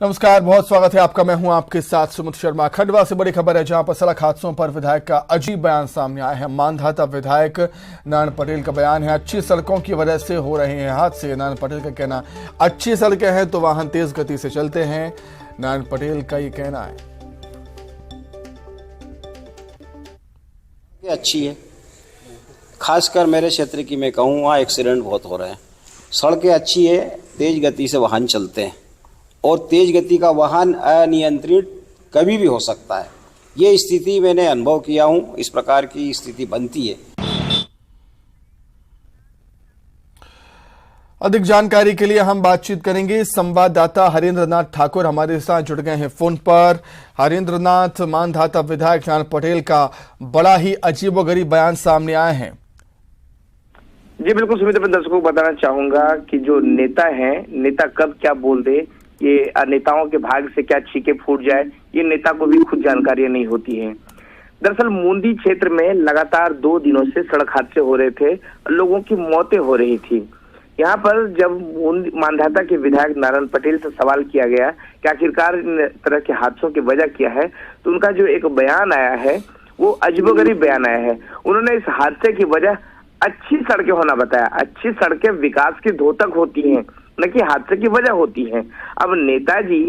नमस्कार, बहुत स्वागत है आपका। मैं हूं आपके साथ सुमित शर्मा। खंडवा से बड़ी खबर है, जहां पर सड़क हादसों पर विधायक का अजीब बयान सामने आया है। मानधाता विधायक नारायण पटेल का बयान है, अच्छी सड़कों की वजह से हो रहे हैं हादसे। नारायण पटेल का कहना, अच्छी सड़कें हैं तो वाहन तेज गति से चलते हैं। नारायण पटेल का ये कहना है। अच्छी है, खासकर मेरे क्षेत्र की मैं कहूँ, वहाँ एक्सीडेंट बहुत हो रहे हैं। सड़कें अच्छी है, तेज गति से वाहन चलते हैं और तेज गति का वाहन अनियंत्रित कभी भी हो सकता है। ये स्थिति मैंने अनुभव किया हूँ, इस प्रकार की स्थिति बनती है। अधिक जानकारी के लिए हम बातचीत करेंगे। संवाददाता हरेंद्र नाथ ठाकुर हमारे साथ जुड़ गए हैं फोन पर। हरेंद्र नाथ, मानधाता विधायक नारायण पटेल का बड़ा ही अजीबोगरीब बयान सामने आए हैं। जी बिल्कुल सुमित, मैं दर्शकों को बताना चाहूंगा कि जो नेता हैं, नेता कब क्या बोल दे, ये नेताओं के भाग से क्या छीके फूट जाए, ये नेता को भी खुद जानकारी नहीं होती है। दरअसल मूंदी क्षेत्र में लगातार 2 दिनों से सड़क हादसे हो रहे थे, लोगों की मौतें हो रही थी। यहाँ पर जब मानधाता के विधायक नारायण पटेल से सवाल किया गया कि आखिरकार इन तरह के हादसों की वजह क्या है, तो उनका जो एक बयान आया है वो अजीबोगरीब बयान आया है। उन्होंने इस हादसे की वजह अच्छी सड़कें होना बताया। अच्छी सड़कें विकास की द्योतक होती हैं, न कि हादसे की वजह होती हैं। अब नेताजी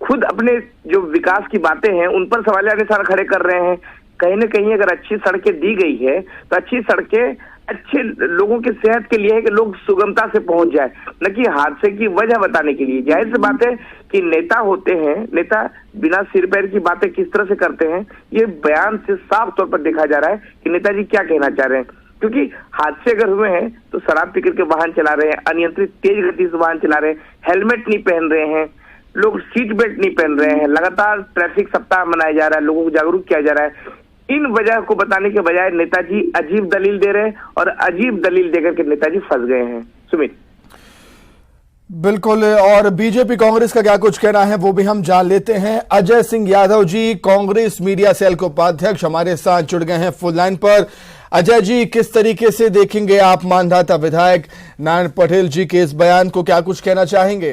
खुद अपने जो विकास की बातें हैं उन पर सवालिया निशान खड़े कर रहे हैं। कहीं न कहीं अगर अच्छी सड़कें दी गई है तो अच्छी सड़कें अच्छे लोगों की सेहत के लिए है कि लोग सुगमता से पहुंच जाए, न कि हादसे की वजह बताने के लिए। जाहिर सी बात है कि नेता होते हैं, नेता बिना सिर पैर की बातें किस तरह से करते हैं, ये बयान से साफ तौर पर देखा जा रहा है कि नेताजी क्या कहना चाह रहे हैं। क्योंकि हादसे अगर हुए हैं तो शराब पीकर के वाहन चला रहे हैं, अनियंत्रित तेज गति से वाहन चला रहे हैं, हेलमेट नहीं पहन रहे हैं, लोग सीट बेल्ट नहीं पहन रहे हैं। लगातार ट्रैफिक सप्ताह मनाया जा रहा है, लोगों को जागरूक किया जा रहा है। इन वजह को बताने के बजाय नेताजी अजीब दलील दे रहे हैं और अजीब दलील देकर के नेताजी फंस गए हैं। सुमित, बिल्कुल, और बीजेपी कांग्रेस का क्या कुछ कहना है वो भी हम जान लेते हैं। अजय सिंह यादव जी, कांग्रेस मीडिया सेल के उपाध्यक्ष, हमारे साथ जुड़ गए हैं फोन लाइन पर। अजय जी, किस तरीके से देखेंगे आप मानधाता विधायक नारायण पटेल जी के इस बयान को, क्या कुछ कहना चाहेंगे?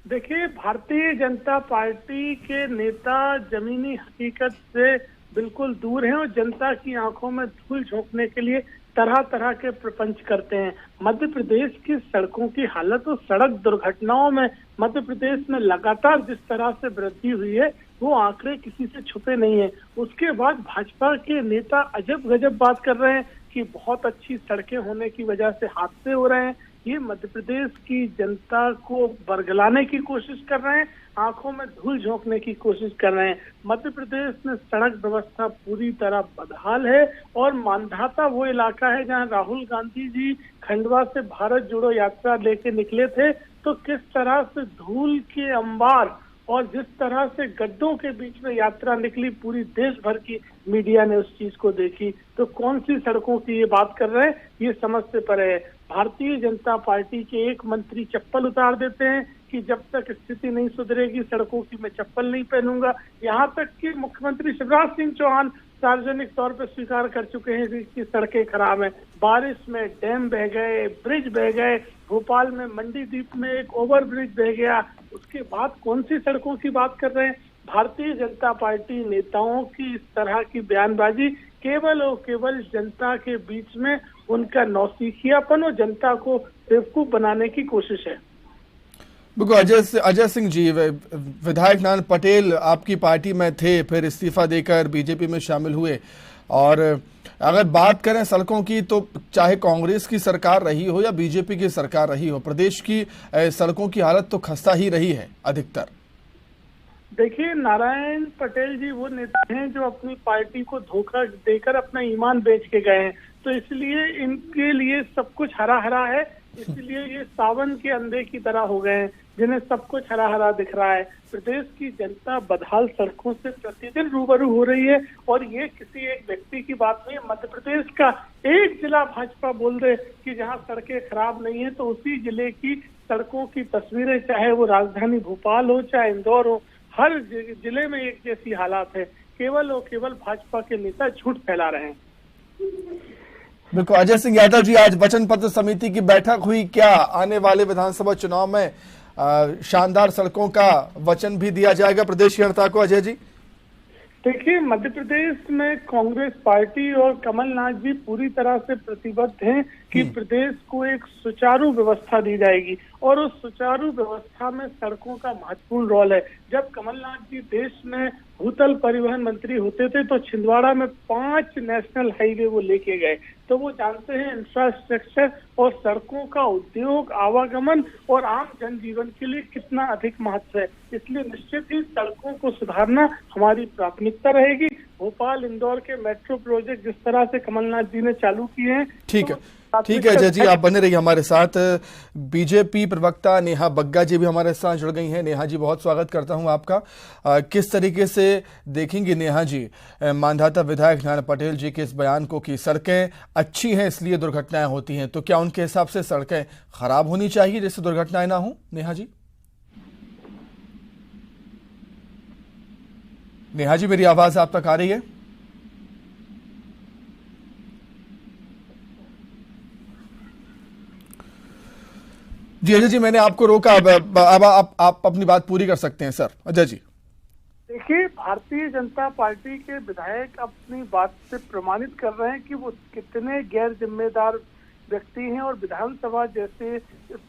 देखिए, भारतीय जनता पार्टी के नेता जमीनी हकीकत से बिल्कुल दूर हैं और जनता की आंखों में धूल झोंकने के लिए तरह तरह के प्रपंच करते हैं। मध्य प्रदेश की सड़कों की हालत और सड़क दुर्घटनाओं में मध्य प्रदेश में लगातार जिस तरह से वृद्धि हुई है वो आंकड़े किसी से छुपे नहीं है। उसके बाद भाजपा के नेता अजब गजब बात कर रहे हैं कि बहुत अच्छी सड़कें होने की वजह से हादसे हो रहे हैं। ये मध्य प्रदेश की जनता को बरगलाने की कोशिश कर रहे हैं, आंखों में धूल झोंकने की कोशिश कर रहे हैं। मध्य प्रदेश में सड़क व्यवस्था पूरी तरह बदहाल है और मानधाता वो इलाका है जहां राहुल गांधी जी खंडवा से भारत जोड़ो यात्रा लेके निकले थे, तो किस तरह से धूल के अंबार और जिस तरह से गड्ढों के बीच में यात्रा निकली, पूरी देश भर की मीडिया ने उस चीज को देखी। तो कौन सी सड़कों की ये बात कर रहे हैं, ये समझ से परे है। भारतीय जनता पार्टी के एक मंत्री चप्पल उतार देते हैं कि जब तक स्थिति नहीं सुधरेगी सड़कों की मैं चप्पल नहीं पहनूंगा। यहाँ तक कि मुख्यमंत्री शिवराज सिंह चौहान सार्वजनिक तौर पर स्वीकार कर चुके हैं कि सड़कें खराब हैं। बारिश में डैम बह गए, ब्रिज बह गए, भोपाल में मंडी द्वीप में एक ओवर ब्रिज बह गया। उसके बाद कौन सी सड़कों की बात कर रहे हैं? भारतीय जनता पार्टी नेताओं की इस तरह की बयानबाजी केवल और केवल जनता के बीच में उनका नौसिखियापन और जनता को बेवकूफ बनाने की कोशिश है। बिल्कुल, अजय सिंह जी, विधायक नारायण पटेल आपकी पार्टी में थे, फिर इस्तीफा देकर बीजेपी में शामिल हुए, और अगर बात करें सड़कों की तो चाहे कांग्रेस की सरकार रही हो या बीजेपी की सरकार रही हो, प्रदेश की सड़कों की हालत तो खस्ता ही रही है अधिकतर। देखिए, नारायण पटेल जी वो नेता हैं जो अपनी पार्टी को धोखा देकर अपना ईमान बेच के गए हैं, तो इसलिए इनके लिए सब कुछ हरा हरा है। इसलिए ये सावन के अंधे की तरह हो गए हैं जिन्हें सब कुछ हरा हरा दिख रहा है। प्रदेश की जनता बदहाल सड़कों से प्रतिदिन रूबरू हो रही है और ये किसी एक व्यक्ति की बात नहीं है। मध्य प्रदेश का एक जिला भाजपा बोल दे कि जहां सड़कें खराब नहीं है तो उसी जिले की सड़कों की तस्वीरें, चाहे वो राजधानी भोपाल हो चाहे इंदौर हो, हर जिले में एक जैसी हालात है। केवल और केवल भाजपा के नेता झूठ फैला रहे हैं। बिल्कुल, अजय सिंह यादव जी, आज वचन पत्र समिति की बैठक हुई, क्या आने वाले विधानसभा चुनाव में शानदार सड़कों का वचन भी दिया जाएगा प्रदेश की जनता को। अजय जी, देखिए, मध्य प्रदेश में कांग्रेस पार्टी और कमलनाथ जी पूरी तरह से प्रतिबद्ध हैं कि प्रदेश को एक सुचारू व्यवस्था दी जाएगी और उस सुचारू व्यवस्था में सड़कों का महत्वपूर्ण रोल है। जब कमलनाथ जी देश में भूतल परिवहन मंत्री होते थे तो छिंदवाड़ा में 5 नेशनल हाईवे वो लेके गए, तो वो जानते हैं इंफ्रास्ट्रक्चर और सड़कों का उद्योग, आवागमन और आम जनजीवन के लिए कितना अधिक महत्व है। इसलिए निश्चित ही सड़कों को सुधारना हमारी प्राथमिकता रहेगी। भोपाल इंदौर के मेट्रो प्रोजेक्ट जिस तरह से कमलनाथ जी ने चालू किए हैं, ठीक है अजय जी, आप बने रहिए हमारे साथ। बीजेपी प्रवक्ता नेहा बग्गा जी भी हमारे साथ जुड़ गई हैं। नेहा जी, बहुत स्वागत करता हूं आपका। किस तरीके से देखेंगे नेहा जी मांधाता विधायक नारायण पटेल जी के इस बयान को कि सड़कें अच्छी हैं इसलिए दुर्घटनाएं होती हैं, तो क्या उनके हिसाब से सड़कें खराब होनी चाहिए जिससे दुर्घटनाएं ना हो? नेहा जी, मेरी आवाज आप तक आ रही है? जी अजय जी, मैंने आपको रोका, अब आप अपनी बात पूरी कर सकते हैं सर। अजय जी, देखिए, भारतीय जनता पार्टी के विधायक अपनी बात से प्रमाणित कर रहे हैं कि वो कितने गैर जिम्मेदार व्यक्ति हैं और विधानसभा जैसे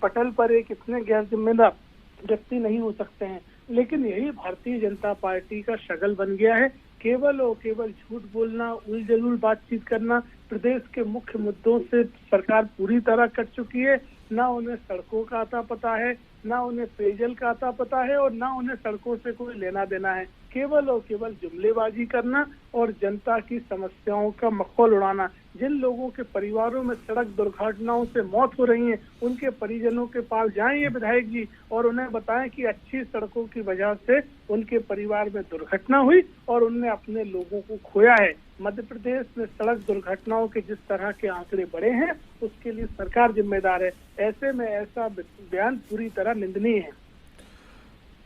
पटल पर एक इतने गैर जिम्मेदार व्यक्ति नहीं हो सकते हैं। लेकिन यही भारतीय जनता पार्टी का शगल बन गया है, केवल और केवल झूठ बोलना, उलझुल बातचीत करना। प्रदेश के मुख्य मुद्दों से सरकार पूरी तरह कट चुकी है। ना उन्हें सड़कों का आता पता है, ना उन्हें पेयजल का आता पता है और ना उन्हें सड़कों से कोई लेना देना है। केवल और केवल जुमलेबाजी करना और जनता की समस्याओं का मखौल उड़ाना। जिन लोगों के परिवारों में सड़क दुर्घटनाओं से मौत हो रही है, उनके परिजनों के पास जाएं ये विधायक जी और उन्हें बताएं कि अच्छी सड़कों की वजह से उनके परिवार में दुर्घटना हुई और उनने अपने लोगों को खोया है। मध्य प्रदेश में सड़क दुर्घटनाओं के जिस तरह के आंकड़े बढ़े हैं, उसके लिए सरकार जिम्मेदार है। ऐसे में ऐसा बयान पूरी तरह निंदनीय है।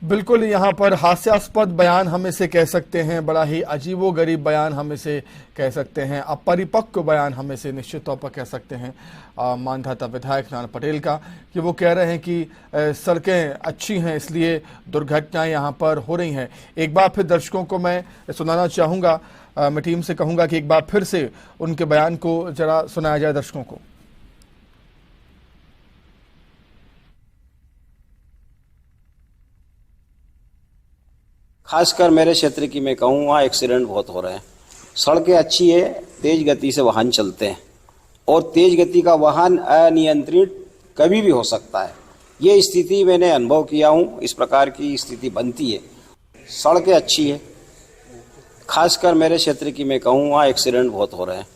बिल्कुल, यहाँ पर हास्यास्पद बयान हम इसे कह सकते हैं, बड़ा ही अजीबोगरीब बयान हम इसे कह सकते हैं, अपरिपक्व बयान हम इसे निश्चित तौर पर कह सकते हैं मानधाता विधायक नारायण पटेल का, कि वो कह रहे हैं कि सड़कें अच्छी हैं इसलिए दुर्घटनाएं यहाँ पर हो रही हैं। एक बार फिर दर्शकों को मैं सुनाना चाहूँगा, मैं टीम से कहूँगा कि एक बार फिर से उनके बयान को जरा सुनाया जाए दर्शकों को। खासकर मेरे क्षेत्र की मैं कहूँ, वहाँ एक्सीडेंट बहुत हो रहे हैं। सड़कें अच्छी है, तेज गति से वाहन चलते हैं और तेज गति का वाहन अनियंत्रित कभी भी हो सकता है। ये स्थिति मैंने अनुभव किया हूँ, इस प्रकार की स्थिति बनती है। सड़कें अच्छी है, खासकर मेरे क्षेत्र की मैं कहूँ, वहाँ एक्सीडेंट बहुत हो रहे हैं।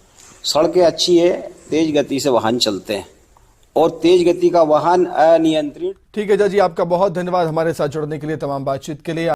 सड़कें अच्छी है, तेज गति से वाहन चलते हैं और तेज गति का वाहन अनियंत्रित। ठीक है जी, आपका बहुत धन्यवाद हमारे साथ जुड़ने के लिए, तमाम बातचीत के लिए।